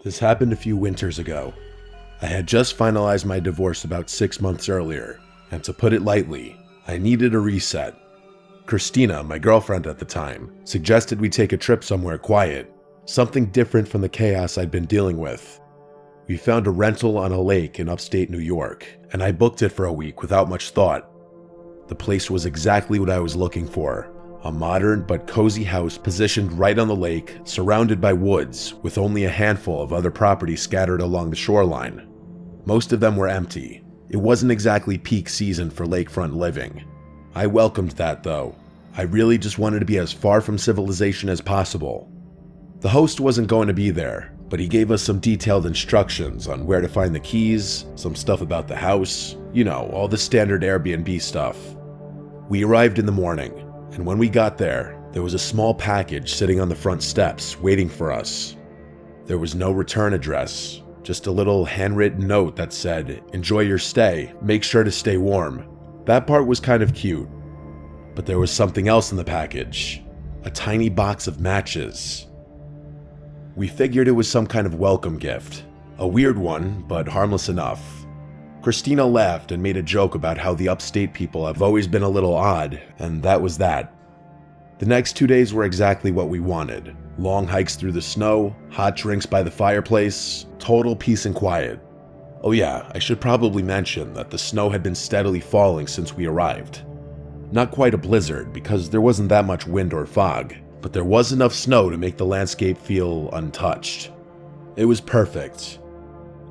This happened a few winters ago. I had just finalized my divorce about 6 months earlier, and to put it lightly, I needed a reset. Christina, my girlfriend at the time, suggested we take a trip somewhere quiet, something different from the chaos I'd been dealing with. We found a rental on a lake in upstate New York, and I booked it for a week without much thought. The place was exactly what I was looking for. A modern but cozy house positioned right on the lake, surrounded by woods, with only a handful of other properties scattered along the shoreline. Most of them were empty. It wasn't exactly peak season for lakefront living. I welcomed that though. I really just wanted to be as far from civilization as possible. The host wasn't going to be there, but he gave us some detailed instructions on where to find the keys, some stuff about the house, all the standard Airbnb stuff. We arrived in the morning. And when we got there, there was a small package sitting on the front steps waiting for us. There was no return address, just a little handwritten note that said, "Enjoy your stay, make sure to stay warm." That part was kind of cute. But there was something else in the package, a tiny box of matches. We figured it was some kind of welcome gift, a weird one, but harmless enough. Christina laughed and made a joke about how the upstate people have always been a little odd, and that was that. The next 2 days were exactly what we wanted. Long hikes through the snow, hot drinks by the fireplace, total peace and quiet. Oh yeah, I should probably mention that the snow had been steadily falling since we arrived. Not quite a blizzard because there wasn't that much wind or fog, but there was enough snow to make the landscape feel untouched. It was perfect.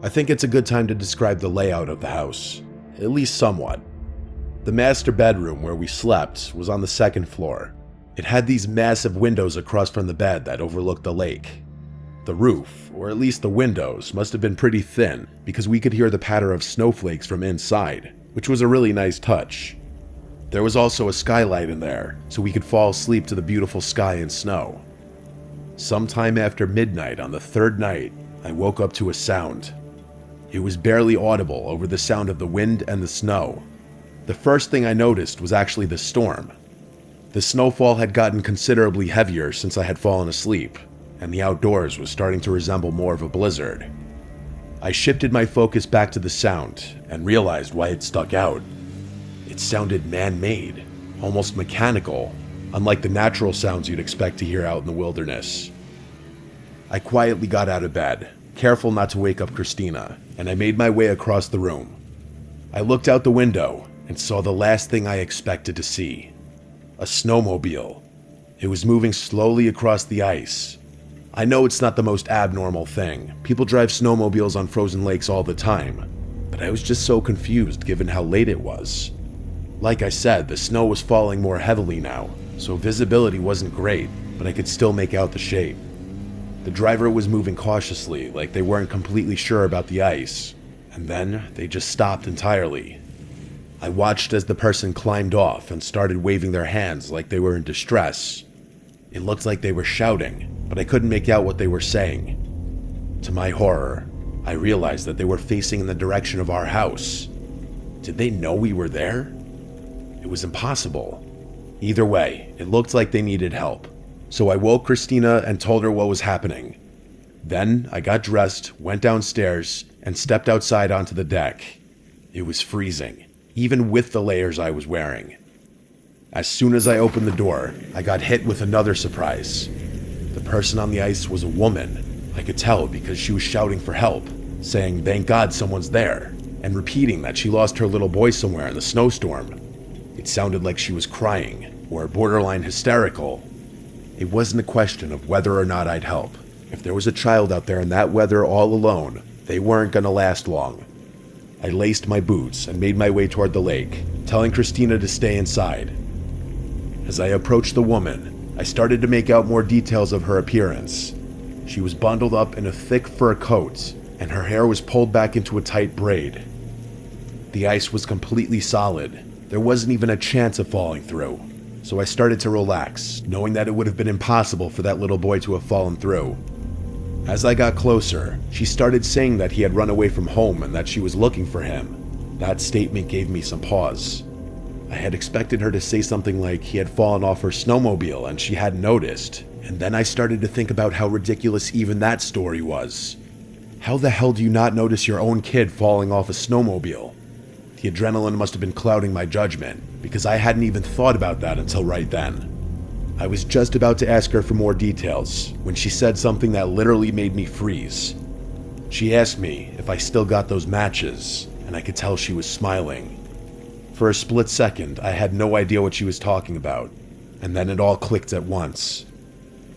I think it's a good time to describe the layout of the house, at least somewhat. The master bedroom where we slept was on the second floor. It had these massive windows across from the bed that overlooked the lake. The roof, or at least the windows, must have been pretty thin because we could hear the patter of snowflakes from inside, which was a really nice touch. There was also a skylight in there, so we could fall asleep to the beautiful sky and snow. Sometime after midnight on the third night, I woke up to a sound. It was barely audible over the sound of the wind and the snow. The first thing I noticed was actually the storm. The snowfall had gotten considerably heavier since I had fallen asleep, and the outdoors was starting to resemble more of a blizzard. I shifted my focus back to the sound and realized why it stuck out. It sounded man-made, almost mechanical, unlike the natural sounds you'd expect to hear out in the wilderness. I quietly got out of bed, careful not to wake up Christina, and I made my way across the room. I looked out the window and saw the last thing I expected to see. A snowmobile. It was moving slowly across the ice. I know it's not the most abnormal thing. People drive snowmobiles on frozen lakes all the time, but I was just so confused given how late it was. Like I said, the snow was falling more heavily now, so visibility wasn't great, but I could still make out the shape. The driver was moving cautiously, like they weren't completely sure about the ice, and then they just stopped entirely. I watched as the person climbed off and started waving their hands like they were in distress. It looked like they were shouting, but I couldn't make out what they were saying. To my horror, I realized that they were facing in the direction of our house. Did they know we were there? It was impossible. Either way, it looked like they needed help. So I woke Christina and told her what was happening. Then I got dressed, went downstairs, and stepped outside onto the deck. It was freezing, even with the layers I was wearing. As soon as I opened the door, I got hit with another surprise. The person on the ice was a woman. I could tell because she was shouting for help, saying thank God someone's there, and repeating that she lost her little boy somewhere in the snowstorm. It sounded like she was crying, or borderline hysterical. It wasn't a question of whether or not I'd help. If there was a child out there in that weather all alone, they weren't gonna last long. I laced my boots and made my way toward the lake, telling Christina to stay inside. As I approached the woman, I started to make out more details of her appearance. She was bundled up in a thick fur coat, and her hair was pulled back into a tight braid. The ice was completely solid. There wasn't even a chance of falling through. So I started to relax, knowing that it would have been impossible for that little boy to have fallen through. As I got closer, she started saying that he had run away from home and that she was looking for him. That statement gave me some pause. I had expected her to say something like he had fallen off her snowmobile and she hadn't noticed, and then I started to think about how ridiculous even that story was. How the hell do you not notice your own kid falling off a snowmobile? The adrenaline must have been clouding my judgment, because I hadn't even thought about that until right then. I was just about to ask her for more details when she said something that literally made me freeze. She asked me if I still got those matches, and I could tell she was smiling. For a split second, I had no idea what she was talking about, and then it all clicked at once.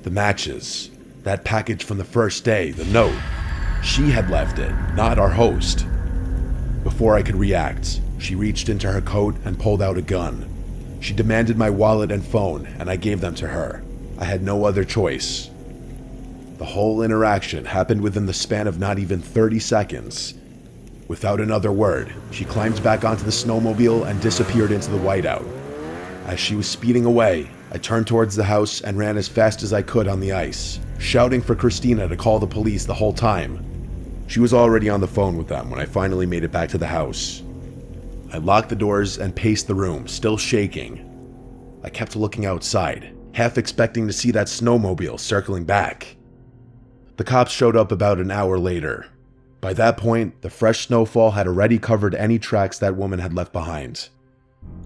The matches, that package from the first day, the note. She had left it, not our host. Before I could react, she reached into her coat and pulled out a gun. She demanded my wallet and phone, and I gave them to her. I had no other choice. The whole interaction happened within the span of not even 30 seconds. Without another word, she climbed back onto the snowmobile and disappeared into the whiteout. As she was speeding away, I turned towards the house and ran as fast as I could on the ice, shouting for Christina to call the police the whole time. She was already on the phone with them when I finally made it back to the house. I locked the doors and paced the room, still shaking. I kept looking outside, half expecting to see that snowmobile circling back. The cops showed up about an hour later. By that point, the fresh snowfall had already covered any tracks that woman had left behind.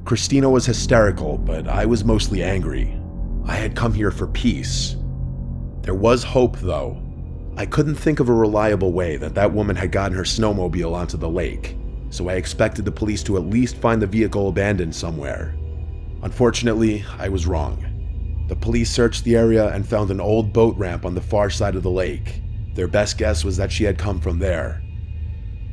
Christina was hysterical, but I was mostly angry. I had come here for peace. There was hope, though. I couldn't think of a reliable way that woman had gotten her snowmobile onto the lake, so I expected the police to at least find the vehicle abandoned somewhere. Unfortunately, I was wrong. The police searched the area and found an old boat ramp on the far side of the lake. Their best guess was that she had come from there.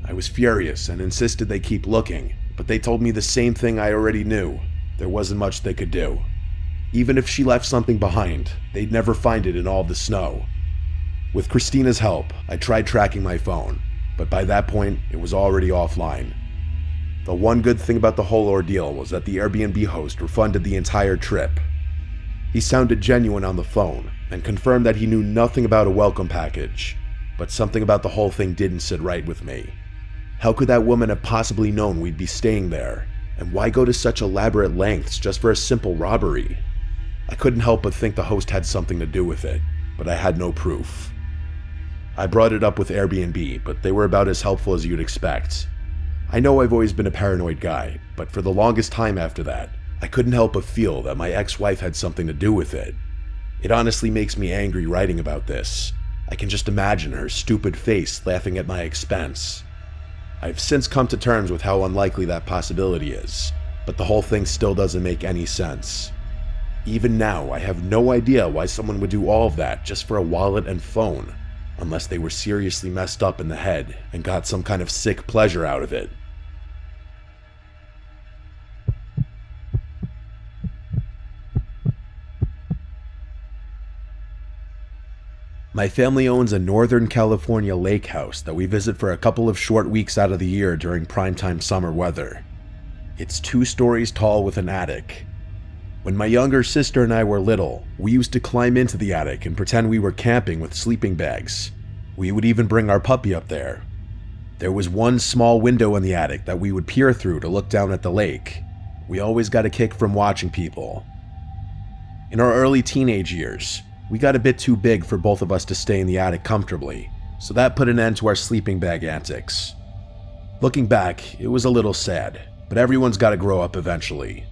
I was furious and insisted they keep looking, but they told me the same thing I already knew. There wasn't much they could do. Even if she left something behind, they'd never find it in all the snow. With Christina's help, I tried tracking my phone, but by that point, it was already offline. The one good thing about the whole ordeal was that the Airbnb host refunded the entire trip. He sounded genuine on the phone and confirmed that he knew nothing about a welcome package, but something about the whole thing didn't sit right with me. How could that woman have possibly known we'd be staying there? And why go to such elaborate lengths just for a simple robbery? I couldn't help but think the host had something to do with it, but I had no proof. I brought it up with Airbnb, but they were about as helpful as you'd expect. I know I've always been a paranoid guy, but for the longest time after that, I couldn't help but feel that my ex-wife had something to do with it. It honestly makes me angry writing about this. I can just imagine her stupid face laughing at my expense. I've since come to terms with how unlikely that possibility is, but the whole thing still doesn't make any sense. Even now, I have no idea why someone would do all of that just for a wallet and phone, unless they were seriously messed up in the head and got some kind of sick pleasure out of it. My family owns a Northern California lake house that we visit for a couple of short weeks out of the year during primetime summer weather. It's 2 stories tall with an attic. When my younger sister and I were little, we used to climb into the attic and pretend we were camping with sleeping bags. We would even bring our puppy up there. There was one small window in the attic that we would peer through to look down at the lake. We always got a kick from watching people. In our early teenage years, we got a bit too big for both of us to stay in the attic comfortably, so that put an end to our sleeping bag antics. Looking back, it was a little sad, but everyone's got to grow up eventually.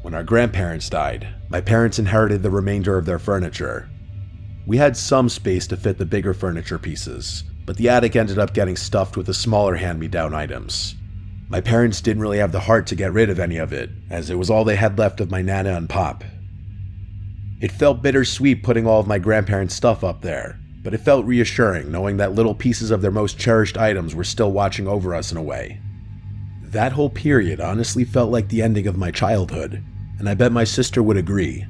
When our grandparents died, my parents inherited the remainder of their furniture. We had some space to fit the bigger furniture pieces, but the attic ended up getting stuffed with the smaller hand-me-down items. My parents didn't really have the heart to get rid of any of it, as it was all they had left of my Nana and Pop. It felt bittersweet putting all of my grandparents' stuff up there, but it felt reassuring knowing that little pieces of their most cherished items were still watching over us in a way. That whole period honestly felt like the ending of my childhood, and I bet my sister would agree.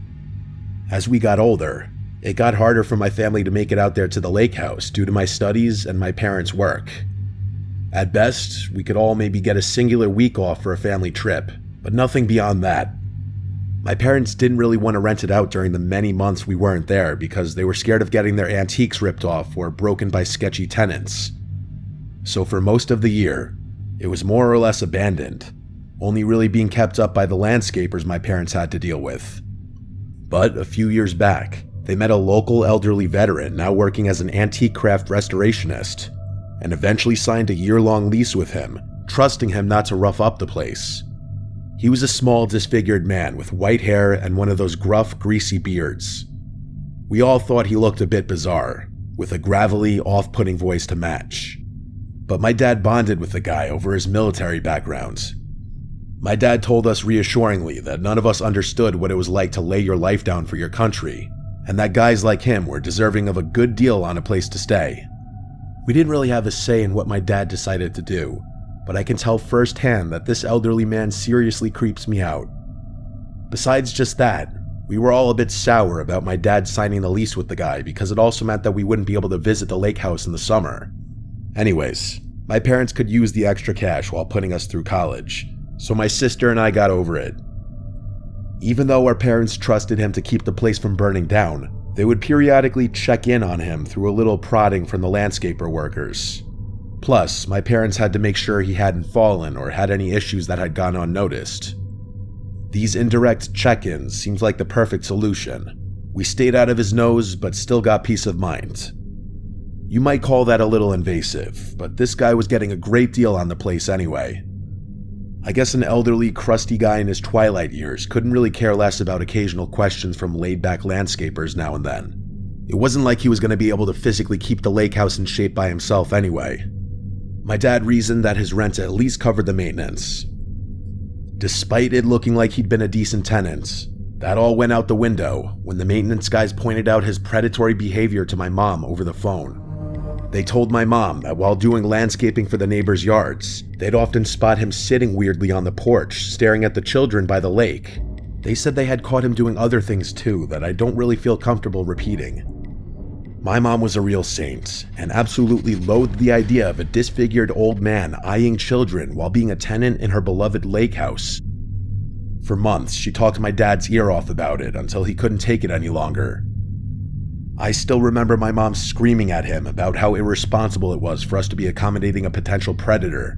As we got older, it got harder for my family to make it out there to the lake house due to my studies and my parents' work. At best, we could all maybe get a singular week off for a family trip, but nothing beyond that. My parents didn't really want to rent it out during the many months we weren't there because they were scared of getting their antiques ripped off or broken by sketchy tenants. So for most of the year, it was more or less abandoned, only really being kept up by the landscapers my parents had to deal with. But a few years back, they met a local elderly veteran now working as an antique craft restorationist. and eventually signed a year-long lease with him, trusting him not to rough up the place. He was a small, disfigured man with white hair and one of those gruff, greasy beards. We all thought he looked a bit bizarre, with a gravelly, off-putting voice to match. But my dad bonded with the guy over his military background. My dad told us reassuringly that none of us understood what it was like to lay your life down for your country, and that guys like him were deserving of a good deal on a place to stay. We didn't really have a say in what my dad decided to do, but I can tell firsthand that this elderly man seriously creeps me out. Besides just that, we were all a bit sour about my dad signing the lease with the guy because it also meant that we wouldn't be able to visit the lake house in the summer. Anyways, my parents could use the extra cash while putting us through college, so my sister and I got over it. Even though our parents trusted him to keep the place from burning down, they would periodically check in on him through a little prodding from the landscaper workers. Plus, my parents had to make sure he hadn't fallen or had any issues that had gone unnoticed. These indirect check-ins seemed like the perfect solution. We stayed out of his nose, but still got peace of mind. You might call that a little invasive, but this guy was getting a great deal on the place anyway. I guess an elderly, crusty guy in his twilight years couldn't really care less about occasional questions from laid-back landscapers now and then. It wasn't like he was going to be able to physically keep the lake house in shape by himself anyway. My dad reasoned that his rent at least covered the maintenance. Despite it looking like he'd been a decent tenant, that all went out the window when the maintenance guys pointed out his predatory behavior to my mom over the phone. They told my mom that while doing landscaping for the neighbors' yards, they'd often spot him sitting weirdly on the porch, staring at the children by the lake. They said they had caught him doing other things too that I don't really feel comfortable repeating. My mom was a real saint, and absolutely loathed the idea of a disfigured old man eyeing children while being a tenant in her beloved lake house. For months, she talked my dad's ear off about it until he couldn't take it any longer. I still remember my mom screaming at him about how irresponsible it was for us to be accommodating a potential predator.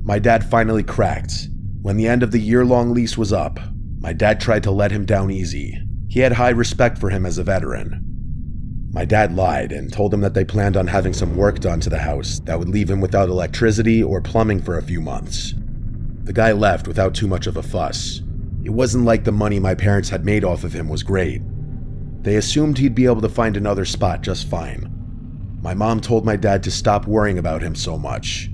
My dad finally cracked. When the end of the year-long lease was up, my dad tried to let him down easy. He had high respect for him as a veteran. My dad lied and told him that they planned on having some work done to the house that would leave him without electricity or plumbing for a few months. The guy left without too much of a fuss. It wasn't like the money my parents had made off of him was great. They assumed he'd be able to find another spot just fine. My mom told my dad to stop worrying about him so much.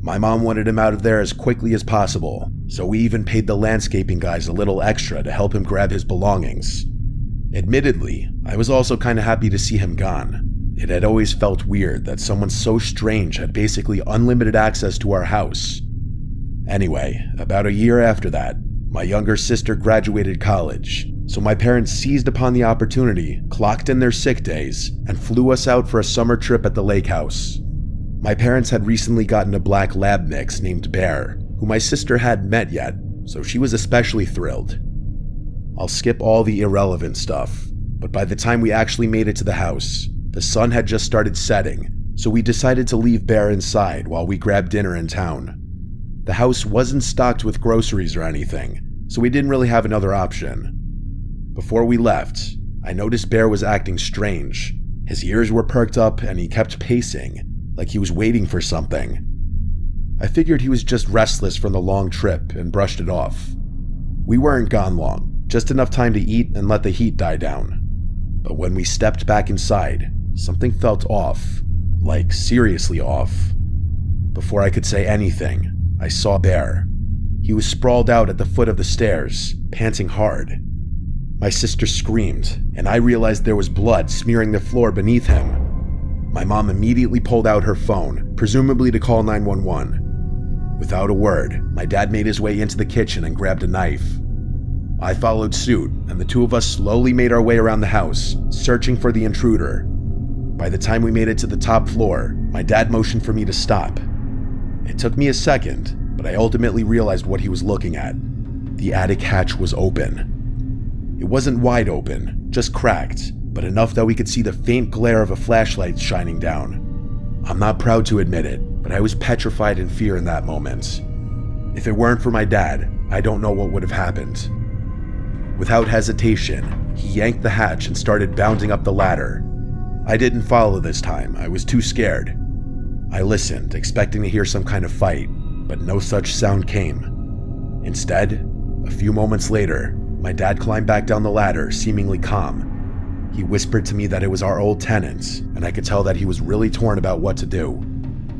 My mom wanted him out of there as quickly as possible, so we even paid the landscaping guys a little extra to help him grab his belongings. Admittedly, I was also kinda happy to see him gone. It had always felt weird that someone so strange had basically unlimited access to our house. Anyway, about a year after that, my younger sister graduated college, so my parents seized upon the opportunity, clocked in their sick days, and flew us out for a summer trip at the lake house. My parents had recently gotten a black lab mix named Bear, who my sister hadn't met yet, so she was especially thrilled. I'll skip all the irrelevant stuff, but by the time we actually made it to the house, the sun had just started setting, so we decided to leave Bear inside while we grabbed dinner in town. The house wasn't stocked with groceries or anything, so we didn't really have another option. Before we left, I noticed Bear was acting strange. His ears were perked up and he kept pacing, like he was waiting for something. I figured he was just restless from the long trip and brushed it off. We weren't gone long, just enough time to eat and let the heat die down. But when we stepped back inside, something felt off, like seriously off. Before I could say anything, I saw Bear. He was sprawled out at the foot of the stairs, panting hard. My sister screamed, and I realized there was blood smearing the floor beneath him. My mom immediately pulled out her phone, presumably to call 911. Without a word, my dad made his way into the kitchen and grabbed a knife. I followed suit, and the two of us slowly made our way around the house, searching for the intruder. By the time we made it to the top floor, my dad motioned for me to stop. It took me a second, but I ultimately realized what he was looking at. The attic hatch was open. It wasn't wide open, just cracked, but enough that we could see the faint glare of a flashlight shining down. I'm not proud to admit it, but I was petrified in fear in that moment. If it weren't for my dad, I don't know what would have happened. Without hesitation, he yanked the hatch and started bounding up the ladder. I didn't follow this time, I was too scared. I listened, expecting to hear some kind of fight, but no such sound came. Instead, a few moments later, my dad climbed back down the ladder, seemingly calm. He whispered to me that it was our old tenant, and I could tell that he was really torn about what to do.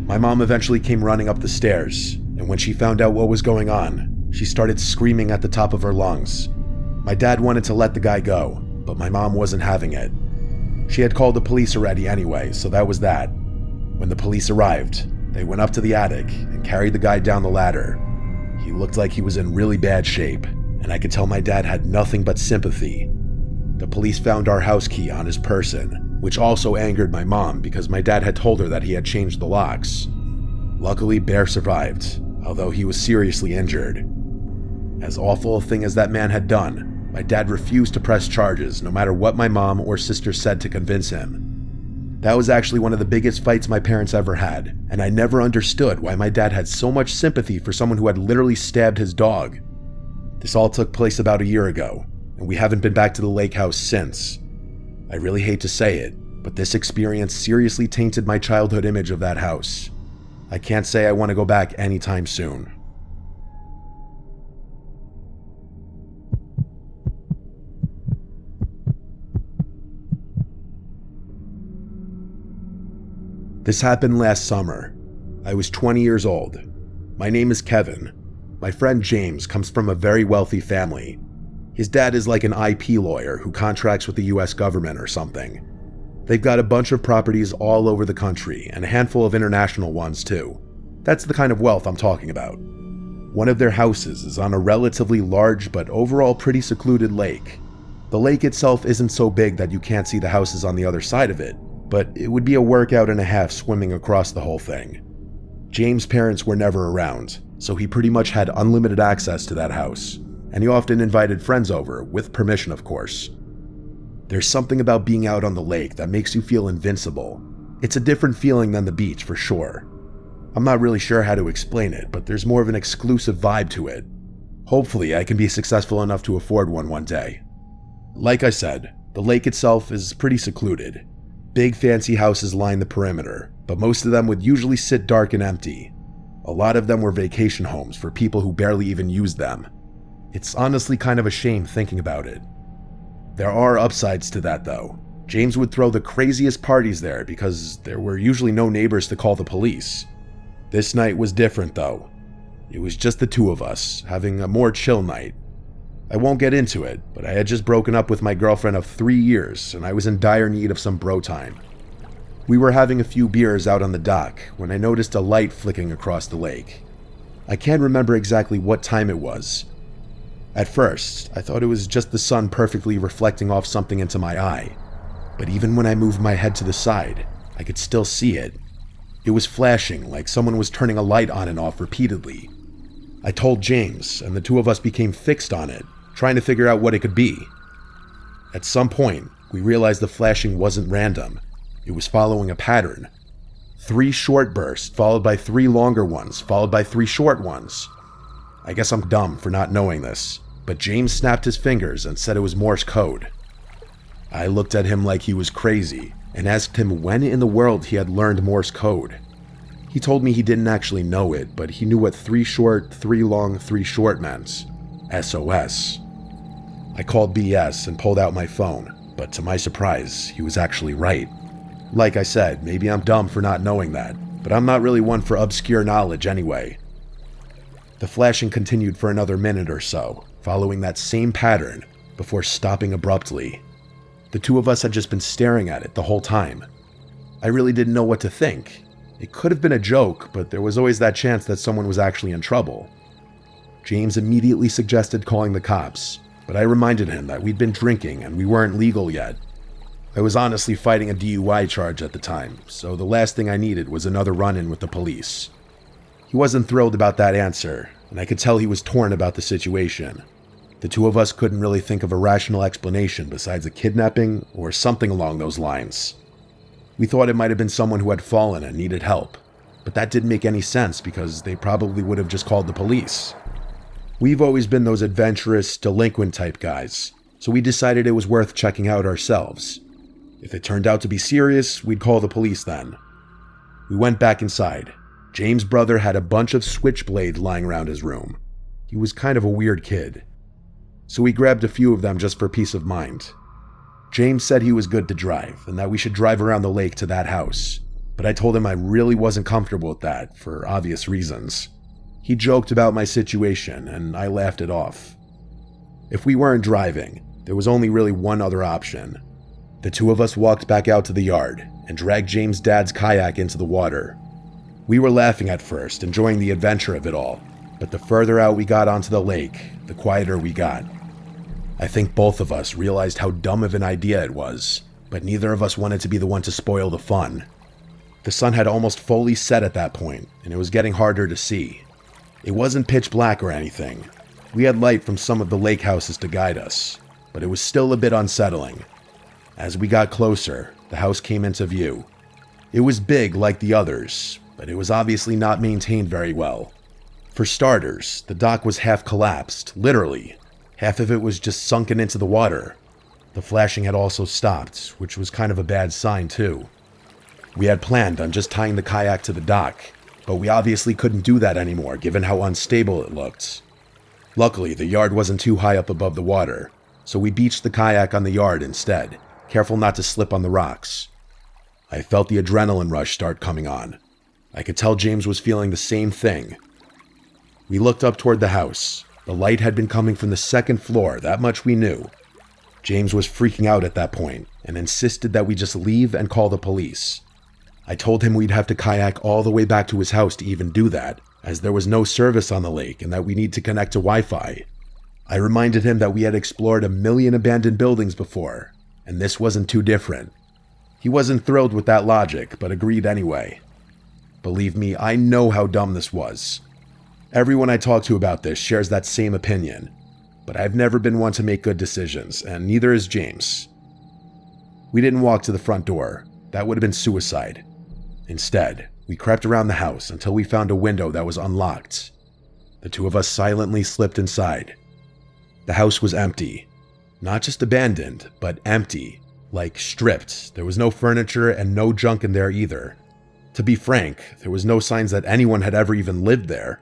My mom eventually came running up the stairs, and when she found out what was going on, she started screaming at the top of her lungs. My dad wanted to let the guy go, but my mom wasn't having it. She had called the police already anyway, so that was that. When the police arrived, they went up to the attic and carried the guy down the ladder. He looked like he was in really bad shape, and I could tell my dad had nothing but sympathy. The police found our house key on his person, which also angered my mom because my dad had told her that he had changed the locks. Luckily, Bear survived, although he was seriously injured. As awful a thing as that man had done, my dad refused to press charges no matter what my mom or sister said to convince him. That was actually one of the biggest fights my parents ever had, and I never understood why my dad had so much sympathy for someone who had literally stabbed his dog. This all took place about a year ago, and we haven't been back to the lake house since. I really hate to say it, but this experience seriously tainted my childhood image of that house. I can't say I want to go back anytime soon. This happened last summer. I was 20 years old. My name is Kevin. My friend James comes from a very wealthy family. His dad is like an IP lawyer who contracts with the US government or something. They've got a bunch of properties all over the country and a handful of international ones too. That's the kind of wealth I'm talking about. One of their houses is on a relatively large but overall pretty secluded lake. The lake itself isn't so big that you can't see the houses on the other side of it, but it would be a workout and a half swimming across the whole thing. James' parents were never around, so he pretty much had unlimited access to that house, and he often invited friends over, with permission of course. There's something about being out on the lake that makes you feel invincible. It's a different feeling than the beach for sure. I'm not really sure how to explain it, but there's more of an exclusive vibe to it. Hopefully I can be successful enough to afford one day. Like I said, the lake itself is pretty secluded. Big fancy houses line the perimeter, but most of them would usually sit dark and empty. A lot of them were vacation homes for people who barely even used them. It's honestly kind of a shame thinking about it. There are upsides to that though. James would throw the craziest parties there because there were usually no neighbors to call the police. This night was different though. It was just the two of us, having a more chill night. I won't get into it, but I had just broken up with my girlfriend of 3 years and I was in dire need of some bro time. We were having a few beers out on the dock when I noticed a light flicking across the lake. I can't remember exactly what time it was. At first, I thought it was just the sun perfectly reflecting off something into my eye, but even when I moved my head to the side, I could still see it. It was flashing like someone was turning a light on and off repeatedly. I told James, and the two of us became fixed on it, trying to figure out what it could be. At some point, we realized the flashing wasn't random. It was following a pattern. 3 short bursts, followed by 3 longer ones, followed by 3 short ones. I guess I'm dumb for not knowing this, but James snapped his fingers and said it was Morse code. I looked at him like he was crazy and asked him when in the world he had learned Morse code. He told me he didn't actually know it, but he knew what 3 short, 3 long, 3 short meant. SOS. I called BS and pulled out my phone, but to my surprise, he was actually right. Like I said, maybe I'm dumb for not knowing that, but I'm not really one for obscure knowledge anyway. The flashing continued for another minute or so, following that same pattern, before stopping abruptly. The two of us had just been staring at it the whole time. I really didn't know what to think. It could have been a joke, but there was always that chance that someone was actually in trouble. James immediately suggested calling the cops, but I reminded him that we'd been drinking and we weren't legal yet. I was honestly fighting a DUI charge at the time, so the last thing I needed was another run-in with the police. He wasn't thrilled about that answer, and I could tell he was torn about the situation. The two of us couldn't really think of a rational explanation besides a kidnapping or something along those lines. We thought it might have been someone who had fallen and needed help, but that didn't make any sense because they probably would have just called the police. We've always been those adventurous, delinquent type guys, so we decided it was worth checking out ourselves. If it turned out to be serious, we'd call the police then. We went back inside. James' brother had a bunch of switchblades lying around his room. He was kind of a weird kid. So we grabbed a few of them just for peace of mind. James said he was good to drive and that we should drive around the lake to that house, but I told him I really wasn't comfortable with that for obvious reasons. He joked about my situation and I laughed it off. If we weren't driving, there was only really one other option. The two of us walked back out to the yard and dragged James' dad's kayak into the water. We were laughing at first, enjoying the adventure of it all, but the further out we got onto the lake, the quieter we got. I think both of us realized how dumb of an idea it was, but neither of us wanted to be the one to spoil the fun. The sun had almost fully set at that point, and it was getting harder to see. It wasn't pitch black or anything. We had light from some of the lake houses to guide us, but it was still a bit unsettling. As we got closer, the house came into view. It was big like the others, but it was obviously not maintained very well. For starters, the dock was half collapsed, literally. Half of it was just sunken into the water. The flashing had also stopped, which was kind of a bad sign too. We had planned on just tying the kayak to the dock, but we obviously couldn't do that anymore given how unstable it looked. Luckily, the yard wasn't too high up above the water, so we beached the kayak on the yard instead, careful not to slip on the rocks. I felt the adrenaline rush start coming on. I could tell James was feeling the same thing. We looked up toward the house. The light had been coming from the second floor, that much we knew. James was freaking out at that point and insisted that we just leave and call the police. I told him we'd have to kayak all the way back to his house to even do that, as there was no service on the lake and that we need to connect to Wi-Fi. I reminded him that we had explored 1 million abandoned buildings before, and this wasn't too different. He wasn't thrilled with that logic, but agreed anyway. Believe me, I know how dumb this was. Everyone I talk to about this shares that same opinion, but I've never been one to make good decisions, and neither is James. We didn't walk to the front door. That would have been suicide. Instead, we crept around the house until we found a window that was unlocked. The two of us silently slipped inside. The house was empty. Not just abandoned, but empty. Like stripped. There was no furniture and no junk in there either. To be frank, there was no signs that anyone had ever even lived there.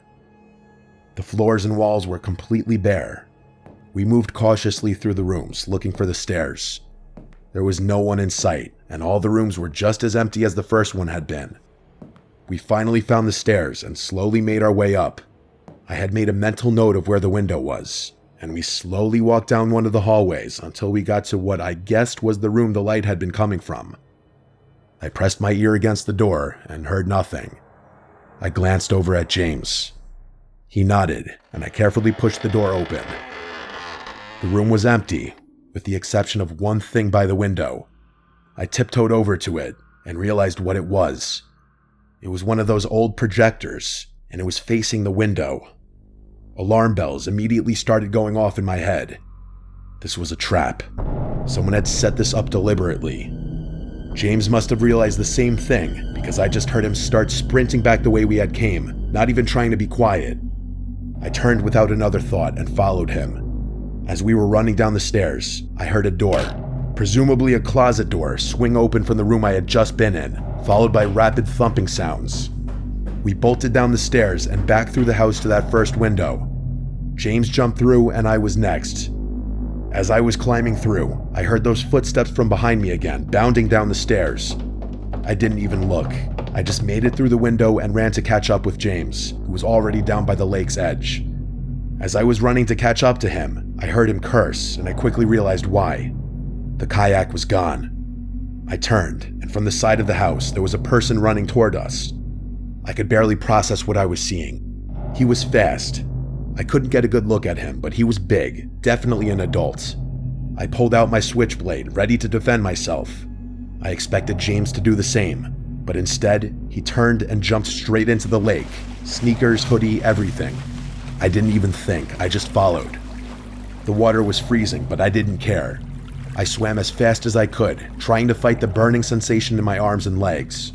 The floors and walls were completely bare. We moved cautiously through the rooms, looking for the stairs. There was no one in sight, and all the rooms were just as empty as the first one had been. We finally found the stairs and slowly made our way up. I had made a mental note of where the window was, and we slowly walked down one of the hallways until we got to what I guessed was the room the light had been coming from. I pressed my ear against the door and heard nothing. I glanced over at James. He nodded, and I carefully pushed the door open. The room was empty, with the exception of one thing by the window. I tiptoed over to it and realized what it was. It was one of those old projectors, and it was facing the window. Alarm bells immediately started going off in my head. This was a trap. Someone had set this up deliberately. James must have realized the same thing, because I just heard him start sprinting back the way we had came, not even trying to be quiet. I turned without another thought and followed him. As we were running down the stairs, I heard a door, presumably a closet door, swing open from the room I had just been in, followed by rapid thumping sounds. We bolted down the stairs and back through the house to that first window. James jumped through and I was next. As I was climbing through, I heard those footsteps from behind me again, bounding down the stairs. I didn't even look. I just made it through the window and ran to catch up with James, who was already down by the lake's edge. As I was running to catch up to him, I heard him curse, and I quickly realized why. The kayak was gone. I turned, and from the side of the house, there was a person running toward us. I could barely process what I was seeing. He was fast. I couldn't get a good look at him, but he was big, definitely an adult. I pulled out my switchblade, ready to defend myself. I expected James to do the same, but instead, he turned and jumped straight into the lake. Sneakers, hoodie, everything. I didn't even think, I just followed. The water was freezing, but I didn't care. I swam as fast as I could, trying to fight the burning sensation in my arms and legs.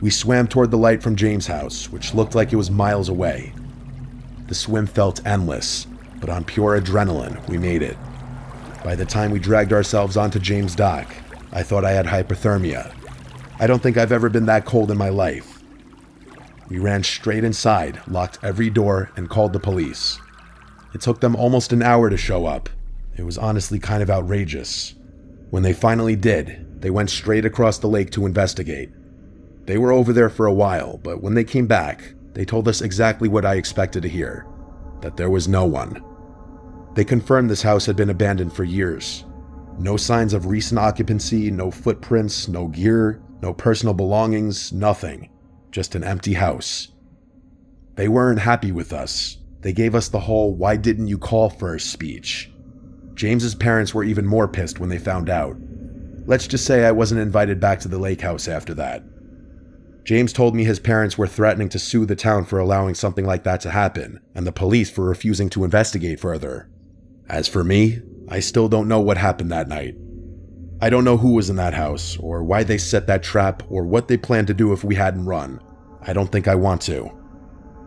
We swam toward the light from James' house, which looked like it was miles away. The swim felt endless, but on pure adrenaline, we made it. By the time we dragged ourselves onto James' dock, I thought I had hypothermia. I don't think I've ever been that cold in my life, We ran straight inside, locked every door, and called the police. It took them almost an hour to show up. It was honestly kind of outrageous. When they finally did, they went straight across the lake to investigate. They were over there for a while, but when they came back, they told us exactly what I expected to hear, that there was no one. They confirmed this house had been abandoned for years. No signs of recent occupancy, no footprints, no gear, no personal belongings, nothing. Just an empty house. They weren't happy with us. They gave us the whole "why didn't you call first" speech. James's parents were even more pissed when they found out. Let's just say I wasn't invited back to the lake house after that. James told me his parents were threatening to sue the town for allowing something like that to happen, and the police for refusing to investigate further. As for me, I still don't know what happened that night. I don't know who was in that house, or why they set that trap, or what they planned to do if we hadn't run. I don't think I want to.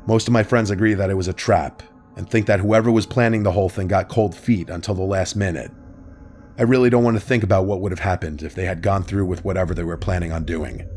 Most of my friends agree that it was a trap, and think that whoever was planning the whole thing got cold feet until the last minute. I really don't want to think about what would have happened if they had gone through with whatever they were planning on doing.